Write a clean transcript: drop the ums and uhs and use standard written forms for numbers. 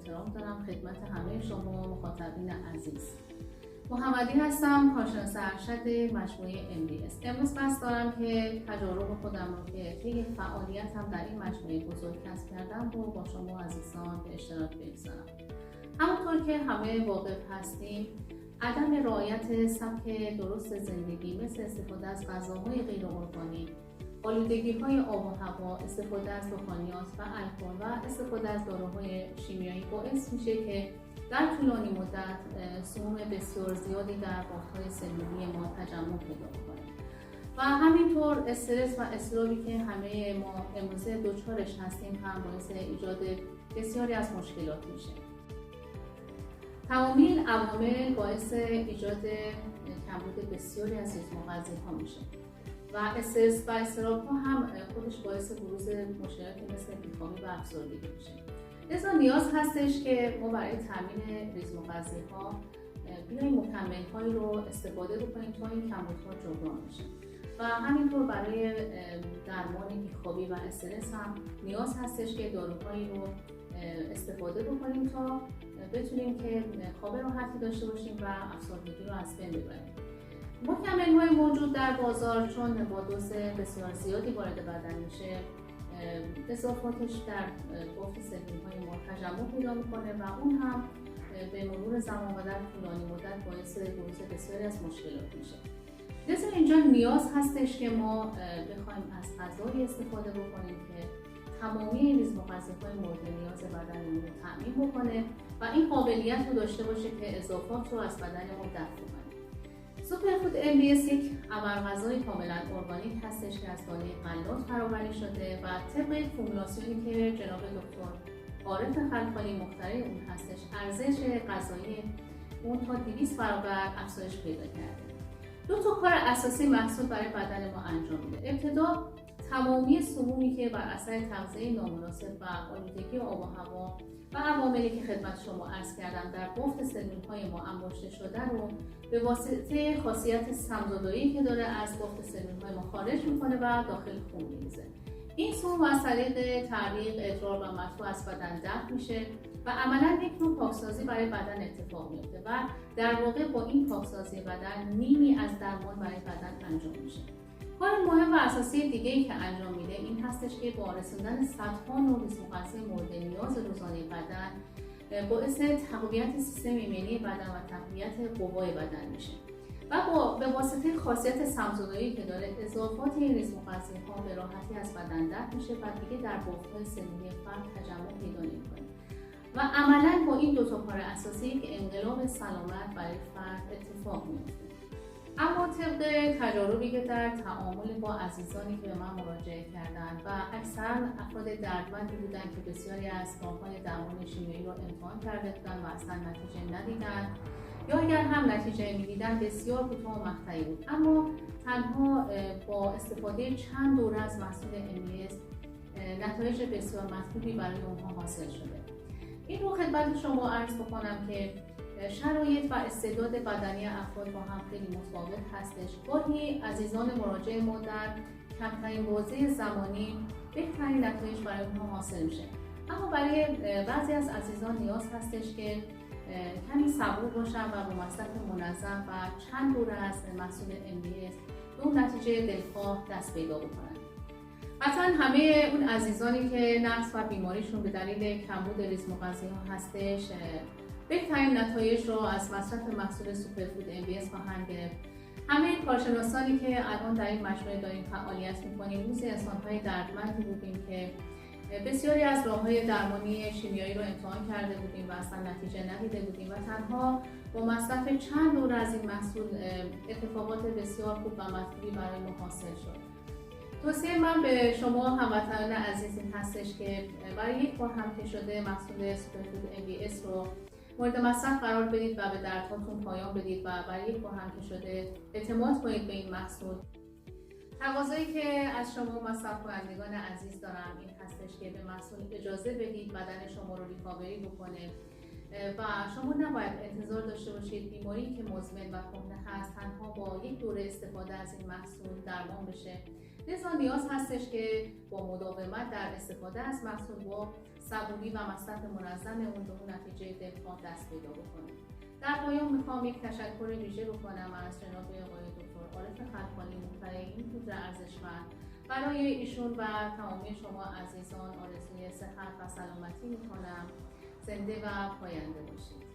احترام دارم خدمت همه شما مخاطبین عزیز. محمدی هستم، کارشناس ارشد مجموعه MBS. امروز قصد دارم که تجارب خودم رو که طی فعالیتم در این مجموعه بزرگ کسب کردم رو با شما عزیزان به اشتراک بگذارم. همونطور که همه واقف هستیم، عدم رعایت سبک درست زندگی مثل استفاده از غذاهای غیر ارگانیک، آلودگی‌های آب و هوا، استفاده از دخانیات و الکل و استفاده از داروهای شیمیایی باعث میشه که در طولانی مدت سموم بسیار زیادی در بافت‌های سلولی ما تجمع پیدا کنه و همینطور استرس و اضطرابی که همه ما امروزه دچارش هستیم هم باعث ایجاد بسیاری از مشکلات میشه. تمامی این عوامل باعث ایجاد کمبود بسیاری از ریزم‌وغذی‌ها میشه و استرس و اضطراب هم خودش باعث بروز مشکلاتی مثل بیخوابی و افسردگی میشه. لذا نیاز هستش که ما برای تامین ریزم‌وغذی‌ها بیایم مکمل‌هایی رو استفاده بکنیم تا این کمبودها جبران بشه و همینطور برای درمان بیخوابی و استرس هم نیاز هستش که داروهایی رو استفاده بکنیم تا بتونیم که خواب راحتی داشته باشیم و افسردگی رو از بین ببریم. مکمل‌های موجود در بازار چون با دوز بسیار زیادی وارد بدن میشه، اضافاتش در بافت سلول‌های ما تجمع پیدا میکنه و اون هم به مرور زمان و در طولانی مدت باعث بروز بسیاری از مشکلات میشه. لذا اینجا نیاز هستش که ما بخوایم از غذایی استفاده بکنیم که تمامی ریزم‌وغذی‌های مورد نیاز بدنمون رو تأمین بکنه و این قابلیت رو داشته باشه که اضافات رو از بدنمون دفع کنه. سوپرفود MBS یک ابرغذای کاملا ارگانیک هستش که از دانه غلات فرآوری شده و طبق فرمولاسیونی که جناب دکتر عارف خلخالی مخترع اون هستش، ارزش غذایی اون تا 200 برابر افزایش پیدا کرده. دو تا کار اساسی محصول برای بدن ما انجام میده. ابتدا تمامی سمومی که بر اثر تغذیه نامناسب و آلودگی آب و هوا و عواملی که خدمت شما عرض کردم در بافت سلول‌های ما انباشته شده رو به واسطه خاصیت سم‌زدایی که داره از بافت سلول‌های ما خارج میکنه و داخل خون میریزه. این سموم از طریق تعریق، ادرار و مدفوع از بدن دفع میشه و عملاً یک نوع پاکسازی برای بدن اتفاق میفته و در واقع با این پاکسازی بدن نیمی از درمان برای بدن انجام میشه. کار مهم و اساسی دیگه‌ای که انجام میده این هستش که با رسوندن صدها نوع ریزم‌وغذی مورد نیاز روزانه بدن باعث تقویت سیستم ایمنی بدن و تقویت قوای بدن میشه و به واسطه خاصیت سم‌زدایی که داره اضافات این ریزم‌وغذی‌ها به راحتی از بدن دفع میشه و دیگه در بافت‌های سلولی فرد تجمع پیدا نمی‌کنه و عملاً با این دو تا کار اساسی یک انقلاب سلامت برای فرد اتفاق میفته. اما طبق تجاربی که در تعامل با عزیزانی که به من مراجعه کردند و اکثرا افراد دردمندی بودند که بسیاری از راه‌های درمان شیمیایی رو امتحان کرده بودند و اصلا نتیجه ندیدند یا اگر هم نتیجه می‌دیدند بسیار کوتاه و مقطعی بود، اما تنها با استفاده چند دوره از محصول MBS نتایج بسیار مطلوبی برای اونها حاصل شده. این رو خدمت شما عرض بکنم که شرایط و استعداد بدنی افراد با هم خیلی متفاوت هستش. گاهی عزیزان مراجع ما در کمترین بازه زمانی بهترین نتایج برای اونها حاصل میشه، اما برای بعضی از عزیزان نیاز هستش که کمی صبور باشن و با مصرف منظم و چند دوره از محصول MBS به اون نتیجه دلخواه دست پیدا بکنن. قطعا همه اون عزیزانی که نقص و بیماریشون به دلیل کمبود ریزم‌وغذی‌ها هستش بهترین نتایج رو از مصرف محصول سوپرفود MBS خواهند گرفت. همه کارشناسانی که الان در این مجموعه داریم فعالیت می‌کنیم روز انسان‌های دردمندی بودیم که بسیاری از راه‌های درمانی شیمیایی رو امتحان کرده بودیم و اصلا نتیجه ندیده بودیم و تنها با مصرف چند دوره از این محصول اتفاقات بسیار خوب و مطلوبی برای ما حاصل شد. توصیه من به شما هموطنان عزیز این هستش که برای یک بار هم که شده محصول سوپرفود MBS رو مورد مصرف قرار بدید و به دردهاتون پایان بدید و برای یک بار هم که شده اعتماد کنید به این محصول. تقاضایی که از شما مصرف کنندگان عزیز دارم این هستش که به محصول اجازه بدید بدن شما رو ریکاوری بکنه و شما نباید انتظار داشته باشید بیماری که مزمن و کهنه هست تنها با یک دوره استفاده از این محصول درمان بشه لذا نیاز هستش که با مداومت در استفاده از محصول با صبوری و مصرف منظم اون به اون نتیجه دلخواه دست پیدا بکنیم. در پایان میخوام یک تشکر ویژه بکنم از جناب آقای دکتر عارف خلخانی، مخترع این پودر ارزشمند. برای ایشون و تمامی شما عزیزان آرزوی صحت و سلامتی میکنم. زنده و پاینده باشید.